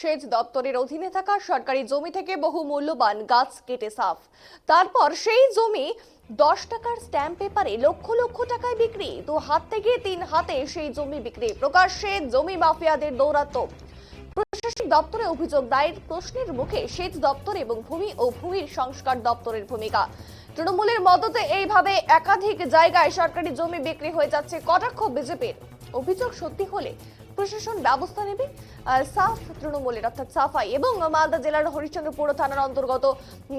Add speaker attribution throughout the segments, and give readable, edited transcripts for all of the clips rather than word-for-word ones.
Speaker 1: সেচ দপ্তরের অধীনে থাকা সরকারি জমি থেকে বহু মূল্যবান গাছ কেটে সাফ। তারপর সেই জমি 10 টাকার স্ট্যাম্প পেপারে লক্ষ লক্ষ টাকায় বিক্রি। 2 হাত থেকে 3 হাতে সেই জমি বিক্রি। প্রকাশ্যে জমি মাফিয়াদের দৌরাত্ম্য। প্রশাসনিক দপ্তরে অভিযোগ দায়ের। প্রশ্নের মুখে সেচ দপ্তর এবং ভূমি ও ভূমির সংস্কার দপ্তরের ভূমিকা। তৃণমূলের মদতে এইভাবে একাধিক জায়গায় সরকারি জমি বিক্রি হয়ে যাচ্ছে। কটাক্ষ বিজেপির। অভিযোগ সত্যি হলে প্রশাসন ব্যবস্থা নেবে। সাফ তৃণমূলের অর্থাৎ সাফাই। এবং মালদা জেলার হরিশ্চন্দ্রপুর থানার অন্তর্গত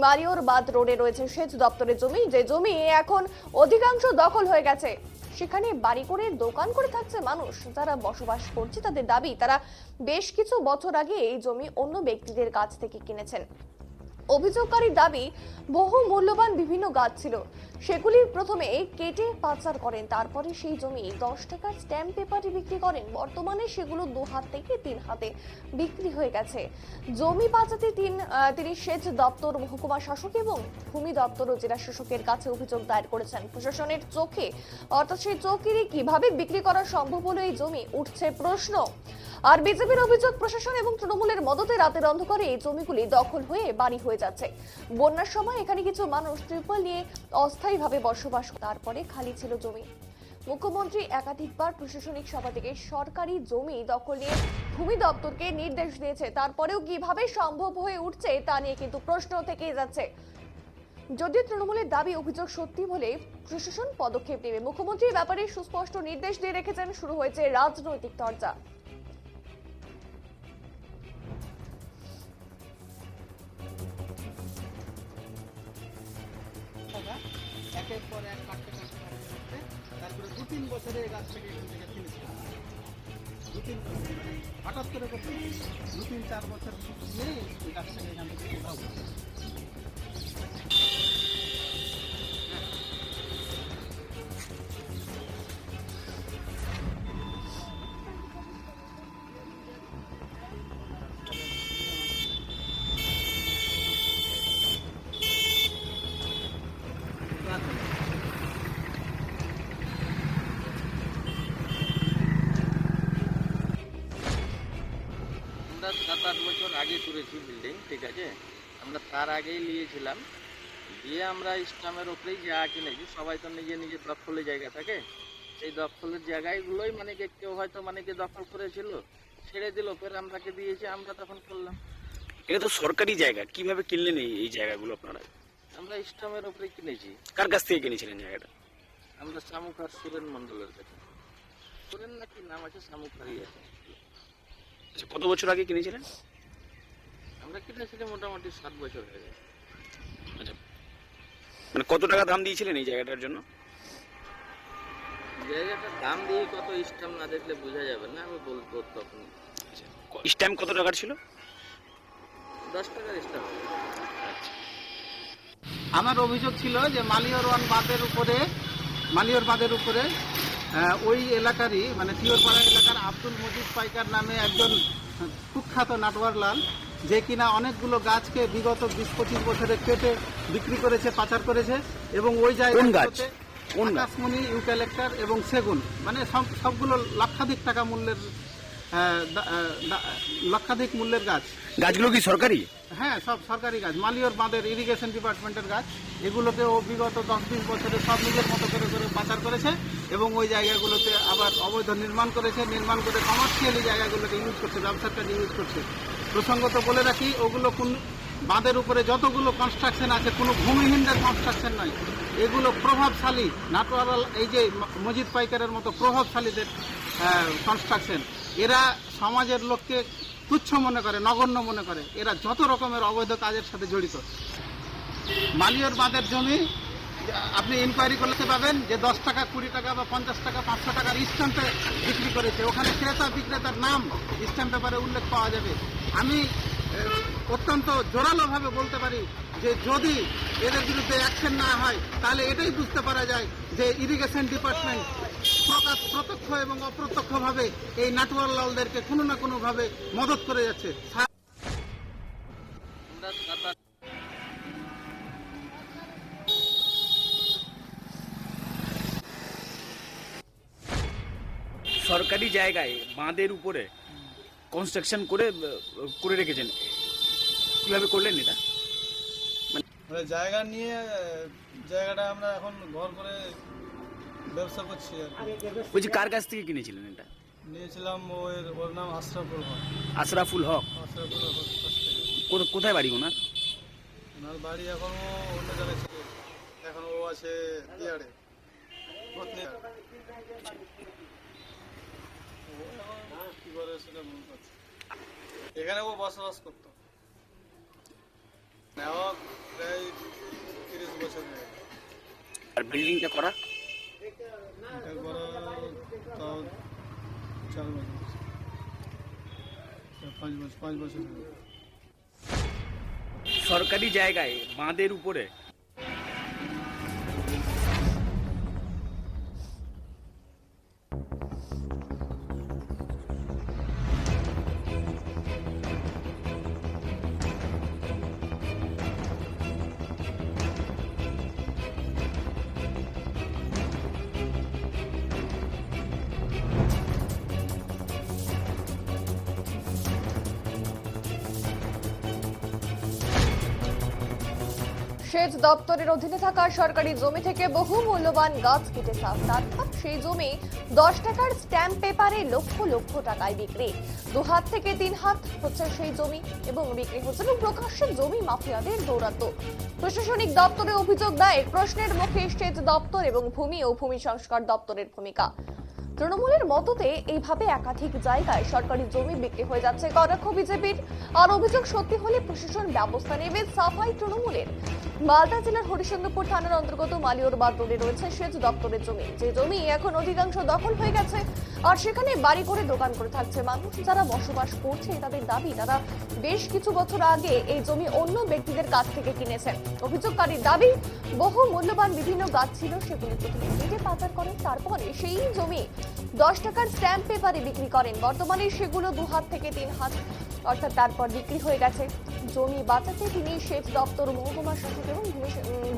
Speaker 1: মালিয়রবাদ রোডে রয়েছে সেচ দপ্তরের জমি, যে জমি এখন অধিকাংশ দখল হয়ে গেছে। সেখানে বাড়ি করে দোকান করে থাকছে মানুষ, যারা বসবাস করছে। তাদের দাবি, তারা বেশ কিছু বছর আগে এই জমি অন্য ব্যক্তিদের কাছ থেকে কিনেছেন। অভিযোগকারীর দাবি, বহু মূল্যবান বিভিন্ন গাছ ছিল, সেগুলি প্রথমে কেটে পাচার করেন, তারপরে সেই জমি 10 টাকার স্ট্যাম্প পেপারে বিক্রি করেন। বর্তমানে সেগুলো 2 হাত থেকে 3 হাতে বিক্রি হয়ে গেছে। জমি বাঁচাতে তিনি সেচ দপ্তর, মহকুমা শাসক এবং ভূমি দপ্তর ও জেলা শাসকের কাছে অভিযোগ দায়ের করেছেন। প্রশাসনের চোখে, অর্থাৎ সেই চোখেরই কিভাবে বিক্রি করা সম্ভব হলো এই জমি, উঠছে প্রশ্ন। আর বিজেপির অভিযোগ, প্রশাসন এবং তৃণমূলের মদতে রাতের অন্ধকারে এই জমিগুলি দখল হয়ে বাড়ি হয়ে যাচ্ছে। বন্যার সময় এখানে কিছু মানুষ ত্রিপল নিয়ে অস্থায়ীভাবে বসবাস, তারপরে খালি ছিল জমি। মুখ্যমন্ত্রী একাধিকবার প্রশাসনিক সভা থেকে সরকারি জমি দখল নিয়ে ভূমি দপ্তরকে নির্দেশ দিয়েছে, তারপরেও কিভাবে সম্ভব হয়ে উঠছে তা নিয়ে কিন্তু প্রশ্ন থেকেই যাচ্ছে। যদিও তৃণমূলের দাবি, অভিযোগ সত্যি হলে প্রশাসন পদক্ষেপ নেবে। মুখ্যমন্ত্রী ব্যাপারে সুস্পষ্ট নির্দেশ দিয়ে রেখেছেন। শুরু হয়েছে রাজনৈতিক চর্চা।
Speaker 2: একের পর এক কাটতে তারপরে 2-3 বছরে এই গাছটাকে এখান থেকে কিনেছিলাম। 2-3 বছর মানে হঠাৎ করে করতে 2-3-4 বছর নিয়ে এই গাছটাকে এখান থেকে কোথাও
Speaker 3: আমরা 7-8 বছর আগে করেছি বিল্ডিং, ঠিক আছে। আমরা তার আগেই নিয়েছিলাম, দিয়ে আমরা স্টামের ওপরেই যা কিনেছি। সবাই তো নিজে নিজে দখলের জায়গা থাকে, সেই দখলের জায়গাগুলোই মানে কি কেউ হয়তো মানে কি দখল করেছিল, ছেড়ে দিল, ফের আমরাকে দিয়েছে, আমরা তখন করলাম।
Speaker 4: এটা তো সরকারি জায়গা, কিভাবে কিনলেন এই জায়গাগুলো আপনারা?
Speaker 3: আমরা স্টামের ওপরে কিনেছি।
Speaker 4: কার কাছ থেকে কিনেছিলেন জায়গাটা?
Speaker 3: আমরা শামুখার সুরেন মন্ডলের কাছে। সুরেন নাকি নাম আছে, শামুখারই আছে।
Speaker 4: আচ্ছা, কত বছর আগে কিনেছিলেন?
Speaker 3: আমরা কিনেছিলাম মোটামুটি 7 বছর হয়ে গেছে।
Speaker 4: আচ্ছা, মানে কত টাকা দাম দিয়েছিলেন এই জায়গাটার জন্য?
Speaker 3: জায়গাটার দাম দিয়ে কত, স্টাম্প না দেখলে বোঝা যাবে না, আমি বলবো তখন।
Speaker 4: স্ট্যাম্প কত টাকার ছিল?
Speaker 3: 10 টাকার স্টাম্প।
Speaker 2: আমার অভিযোগ ছিল যে মালিয়র বাঁধের উপরে ওই এলাকারই মানে তিওরপাড়া এলাকার আব্দুল মজিদ পাইকার নামে একজন কুখ্যাত নাটওয়ারলাল, যে কিনা অনেকগুলো গাছকে বিগত 20-25 বছরে কেটে বিক্রি করেছে, পাচার করেছে। এবং ওই জায়গাগুলোতে আকাশমণি, ইউক্যালিপটাস এবং সেগুন, মানে সবগুলো লক্ষাধিক টাকা মূল্যের লক্ষাধিক মূল্যের গাছ।
Speaker 4: গাছগুলো কি সরকারি?
Speaker 2: হ্যাঁ, সব সরকারি গাছ, মালিয়র বাঁধের ইরিগেশন ডিপার্টমেন্টের গাছ। এগুলোকে ও বিগত 10-20 বছরে সব নিজের মতো করে করে পাচার করেছে এবং ওই জায়গাগুলোতে আবার অবৈধ নির্মাণ করেছে, নির্মাণ করে কমার্শিয়ালি জায়গাগুলোকে ইউজ করছে, ব্যবসার কাজে ইউজ করছে। প্রসঙ্গত বলে রাখি, ওগুলো কোন বাঁধের উপরে যতগুলো কনস্ট্রাকশন আছে কোনো ভূমিহীনদের কনস্ট্রাকশন নয়, এগুলো প্রভাবশালী নাটোয়ারাল, এই যে মজিদ পাইকারের মতো প্রভাবশালীদের কনস্ট্রাকশন। এরা সমাজের লোককে তুচ্ছ মনে করে, নগণ্য মনে করে। এরা যত রকমের অবৈধ কাজের সাথে জড়িত। মালিয়র বাঁধের জমি আপনি ইনকোয়ারি করতে পাবেন যে 10 টাকা, 20 টাকা বা 50 টাকা, 500 টাকার স্ট্যাম্পে বিক্রি করেছে। ওখানে ক্রেতা বিক্রেতার নাম স্ট্যাম্প পেপারে উল্লেখ পাওয়া যাবে। আমি অত্যন্ত জোরালোভাবে বলতে পারি যে যদি এদের বিরুদ্ধে অ্যাকশন না হয় তাহলে এটাই বুঝতে পারা যায় যে ইরিগেশন ডিপার্টমেন্ট প্রত্যক্ষ এবং অপ্রত্যক্ষভাবে এই নাটওয়ারলালদেরকে কোনো না কোনোভাবে মদত করে যাচ্ছে।
Speaker 4: সরকারি জায়গায় বাঁধের উপরে কনস্ট্রাকশন করে করে রেখেছেন, কিভাবে করলেন এটা?
Speaker 2: মানে জায়গা নিয়ে জায়গাটা আমরা এখন ঘর করে ব্যবসা করছি আর কি।
Speaker 4: বলছি কার কাছ থেকে কিনেছিলেন এটা?
Speaker 2: নিয়েছিলাম ওর নাম আশরাফুল হক।
Speaker 4: আশরাফুল হক।
Speaker 2: আশরাফুল হক কাছ থেকে।
Speaker 4: কোথায় বাড়ি ওনার?
Speaker 2: ওনার বাড়ি এখন ও অন্য জায়গায় ছিল, এখন ও আছে দিয়াড়ে ভূতনিয়াড়। ও এখন কি করে সেটা বলতে পারছি না। এখানে ও বসবাস করতো, নেওয়া প্রায় 30 বছর হয়ে গেল।
Speaker 4: আর বিল্ডিংটা করা?
Speaker 2: এটা করা তাও 4 বছর, 5 বছর হয়ে গেল।
Speaker 4: সরকারি জায়গায় বাঁধের উপরে
Speaker 1: সেচ দপ্তরের অধীনে থাকা সরকারি জমি থেকে বহু মূল্যবান গাছ কেটে সাফ। তারপর সেই জমি 10 টাকার স্ট্যাম্প পেপারে লক্ষ লক্ষ টাকায় বিক্রি। 2 হাত থেকে 3 হাত হচ্ছে সেই জমি এবং বিক্রি হচ্ছে, এবং প্রকাশ্যে জমি মাফিয়াদের দৌরাত্ম। প্রশাসনিক দপ্তরে অভিযোগ দায়ের, প্রশ্নের মুখে সেচ দপ্তর এবং ভূমি ও ভূমি সংস্কার দপ্তরের ভূমিকা। তৃণমূলের মততে এইভাবে একাধিক জায়গায় সরকারি জমি বিক্রি হয়ে যাচ্ছে কটাক্ষ বিজেপির। আর অভিযোগ সত্যি হলে প্রশাসন ব্যবস্থা নেবে, সাফাই তৃণমূলের। মালদা জেলার হরিশ্চন্দ্রপুর থানার অন্তর্গত মালিয়র বাদ রোডে রয়েছে সেচ দপ্তরের জমি, যে জমি এখন অধিকাংশ দখল হয়ে গেছে। আর সেখানে বাড়ি করে দোকান করে থাকছে মানুষ, যারা বসবাস করছে। তাদের দাবি, তারা বেশ কিছু বছর আগে এই জমি অন্য ব্যক্তিদের কাছ থেকে কিনেছেন। অভিযোগকারীর দাবি, বহু মূল্যবান বিভিন্ন গাছ ছিল, সেগুলি প্রথমে কেটে পাচার করেন, তারপরে সেই জমি 10 টাকার স্ট্যাম্প পেপারে বিক্রি করেন। বর্তমানে সেগুলো 2 হাত থেকে 3 হাত অর্থাৎ তারপর বিক্রি হয়ে গেছে। জমি বাঁচাতে তিনি সেচ দপ্তর, মহকুমা শাসক এবং ভূমি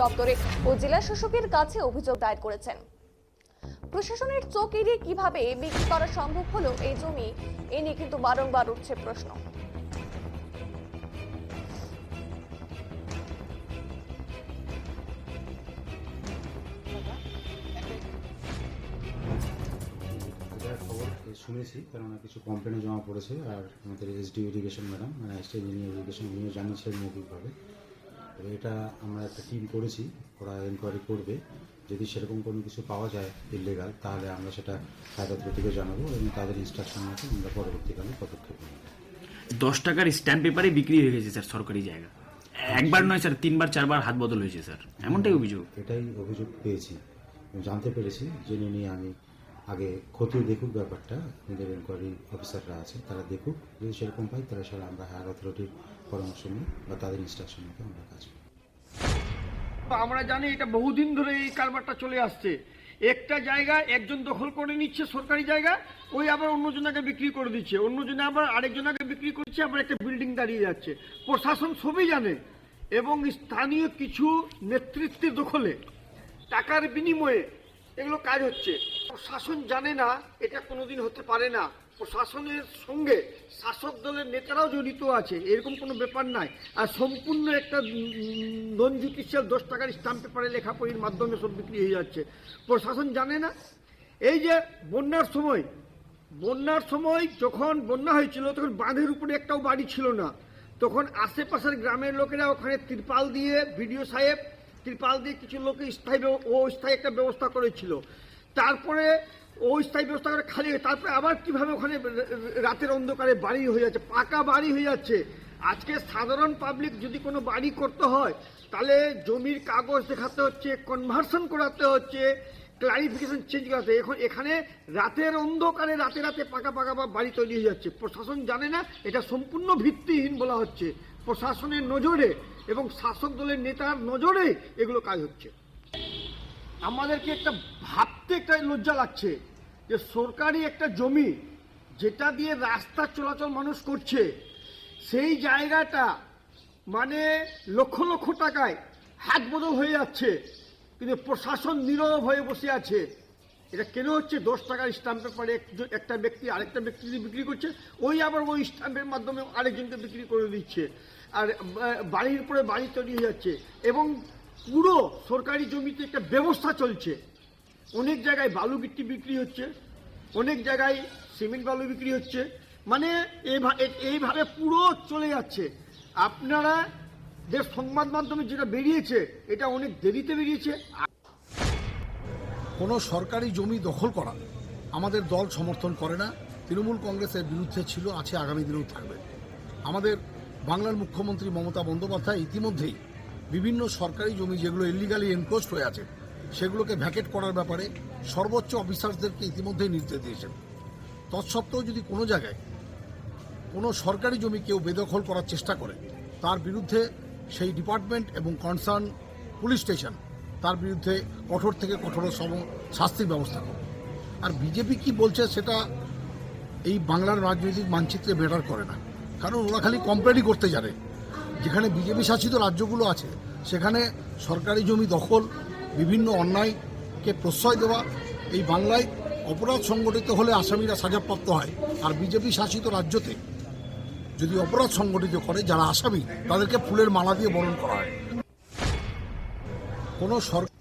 Speaker 1: দপ্তরে ও জেলা শাসকের কাছে অভিযোগ দায়ের করেছেন। প্রশাসনের চোখ এড়িয়ে কিভাবে বিক্রি করা সম্ভব হলো এই জমি, এ নিয়ে কিন্তু বারংবার উঠছে প্রশ্ন।
Speaker 5: খবর শুনেছি, কেননা কিছু কমপ্লেনে জমা পড়েছে। আর আমাদের এসডি ইরিগেশন ম্যাডাম, মানে স্টেট ইঞ্জিনিয়ার ইরিগেশন, উনিও জানিয়েছেন মৌখিকভাবে। তবে এটা আমরা একটা টিম করেছি, ওরা এনকোয়ারি করবে। যদি সেরকম কোনো কিছু পাওয়া যায় ইলিগাল, তাহলে আমরা সেটা ফায়ার অথরিটিকে জানাবো এবং তাদের ইনস্ট্রাকশন মতো আমরা পরবর্তীকালে পদক্ষেপ নেব।
Speaker 4: 10 টাকার স্ট্যাম্প পেপারে বিক্রি হয়ে গেছে স্যার সরকারি জায়গা। একবার নয় স্যার, 3বার 4বার হাত বদল হয়েছে স্যার, এমনটাই অভিযোগ।
Speaker 5: এটাই অভিযোগ পেয়েছি, জানতে পেরেছি। জেনে নিয়ে আমি আগে খতিয়ে দেখুক ব্যাপারটা, আমাদের এনকোয়ারি অফিসাররা আছে, তারা দেখুক। যদি সেরকম পাই তাহলে সেটা আমরা হায়ার অথরিটির পরামর্শ নিই বা তাদের ইনস্ট্রাকশন মতো আমরা কাজ করি।
Speaker 6: আমরা জানি এটা বহুদিন ধরে এই কারবারটা চলে আসছে। একটা জায়গা একজন দখল করে নিচ্ছে সরকারি জায়গা, ওই আবার অন্যজনকে বিক্রি করে দিচ্ছে, অন্যজনে আবার আরেকজনকে বিক্রি করছে, আবার একটা বিল্ডিং দাঁড়িয়ে যাচ্ছে। প্রশাসন সবই জানে এবং স্থানীয় কিছু নেতৃত্বের দখলে টাকার বিনিময়ে এগুলো কাজ হচ্ছে। প্রশাসন জানে না, এটা কোনোদিন হতে পারে না। প্রশাসনের সঙ্গে শাসক দলের নেতারাও জড়িত আছে, এরকম কোনো ব্যাপার নাই। আর সম্পূর্ণ একটা নন জুডিশিয়াল 10 টাকার স্ট্যাম্প পেপারে লেখাপড়ির মাধ্যমে সব বিক্রি হয়ে যাচ্ছে। প্রশাসন জানে না। এই যে বন্যার সময় যখন বন্যা হয়েছিল, তখন বাঁধের উপরে একটাও বাড়ি ছিল না। তখন আশেপাশের গ্রামের লোকেরা ওখানে ত্রিপাল দিয়ে, বিডিও সাহেব ত্রিপাল দিয়ে কিছু লোকে স্থায়ী একটা ব্যবস্থা করেছিল। তারপরে ওই স্থায়ী ব্যবস্থা করে খালি হয়ে, তারপরে আবার কিভাবে ওখানে রাতের অন্ধকারে বাড়ি হয়ে যাচ্ছে, পাকা বাড়ি হয়ে যাচ্ছে। আজকে সাধারণ পাবলিক যদি কোনো বাড়ি করতে হয়, তাহলে জমির কাগজ দেখাতে হচ্ছে, কনভার্সন করাতে হচ্ছে, ক্লারিফিকেশন চেঞ্জ করাতে। এখন এখানে রাতের অন্ধকারে রাতে পাকা বাড়ি তৈরি হয়ে যাচ্ছে। প্রশাসন জানে না, এটা সম্পূর্ণ ভিত্তিহীন বলা হচ্ছে। প্রশাসনের নজরে এবং শাসক দলের নেতার নজরে এগুলো কাজ হচ্ছে। আমাদেরকে একটা ভাবতে একটা লজ্জা লাগছে যে সরকারি একটা জমি, যেটা দিয়ে রাস্তা চলাচল মানুষ করছে, সেই জায়গাটা মানে লক্ষ লক্ষ টাকায় হাত বদল হয়ে যাচ্ছে, কিন্তু প্রশাসন নীরব হয়ে বসে আছে। এটা কেন হচ্ছে? 10 টাকার স্ট্যাম্প পেপারে একটা ব্যক্তি আরেকটা ব্যক্তি যদি বিক্রি করছে, ওই আবার ওই স্ট্যাম্পের মাধ্যমে আরেকজনকে বিক্রি করে দিচ্ছে, আর বাড়ির পরে বাড়ি তৈরি হয়ে যাচ্ছে। এবং পুরো সরকারি জমিতে একটা ব্যবস্থা চলছে, অনেক জায়গায় বালু গিট্টি বিক্রি হচ্ছে, অনেক জায়গায় সিমেন্ট বালু বিক্রি হচ্ছে, মানে এইভাবে পুরো চলে যাচ্ছে। আপনারা যে সংবাদ মাধ্যমে যেটা বেরিয়েছে, এটা অনেক দেরিতে বেরিয়েছে।
Speaker 7: কোনো সরকারি জমি দখল করা আমাদের দল সমর্থন করে না। তৃণমূল কংগ্রেসের বিরুদ্ধে ছিল, আছে, আগামী দিনেও থাকবে। আমাদের বাংলার মুখ্যমন্ত্রী মমতা বন্দ্যোপাধ্যায় ইতিমধ্যেই বিভিন্ন সরকারি জমি যেগুলো ইলিগালি এনক্রোচড হয়ে আছে সেগুলোকে ভ্যাকেট করার ব্যাপারে সর্বোচ্চ অফিসারদেরকে ইতিমধ্যেই নির্দেশ দিয়েছেন। তৎসত্ত্বেও যদি কোনো জায়গায় কোনো সরকারি জমি কেউ বেদখল করার চেষ্টা করে, তার বিরুদ্ধে সেই ডিপার্টমেন্ট এবং কনসার্ন পুলিশ স্টেশন তার বিরুদ্ধে কঠোর থেকে কঠোরতম শাস্তির ব্যবস্থা করে। আর বিজেপি কি বলছে সেটা এই বাংলার রাজনৈতিক মানচিত্রে বেটার করে না, কারণ ওরা খালি কমপ্লেনই করতে জানে। যেখানে বিজেপি শাসিত রাজ্যগুলো আছে সেখানে সরকারি জমি দখল, বিভিন্ন অন্যায়কে প্রশ্রয় দেওয়া, এই বাংলায় অপরাধ সংগঠিত হলে আসামিরা সাজাপ্রাপ্ত হয়, আর বিজেপি শাসিত রাজ্যতে যদি অপরাধ সংগঠিত করে যারা আসামি তাদেরকে ফুলের মালা দিয়ে বরণ করা হয়। কোনো সরকার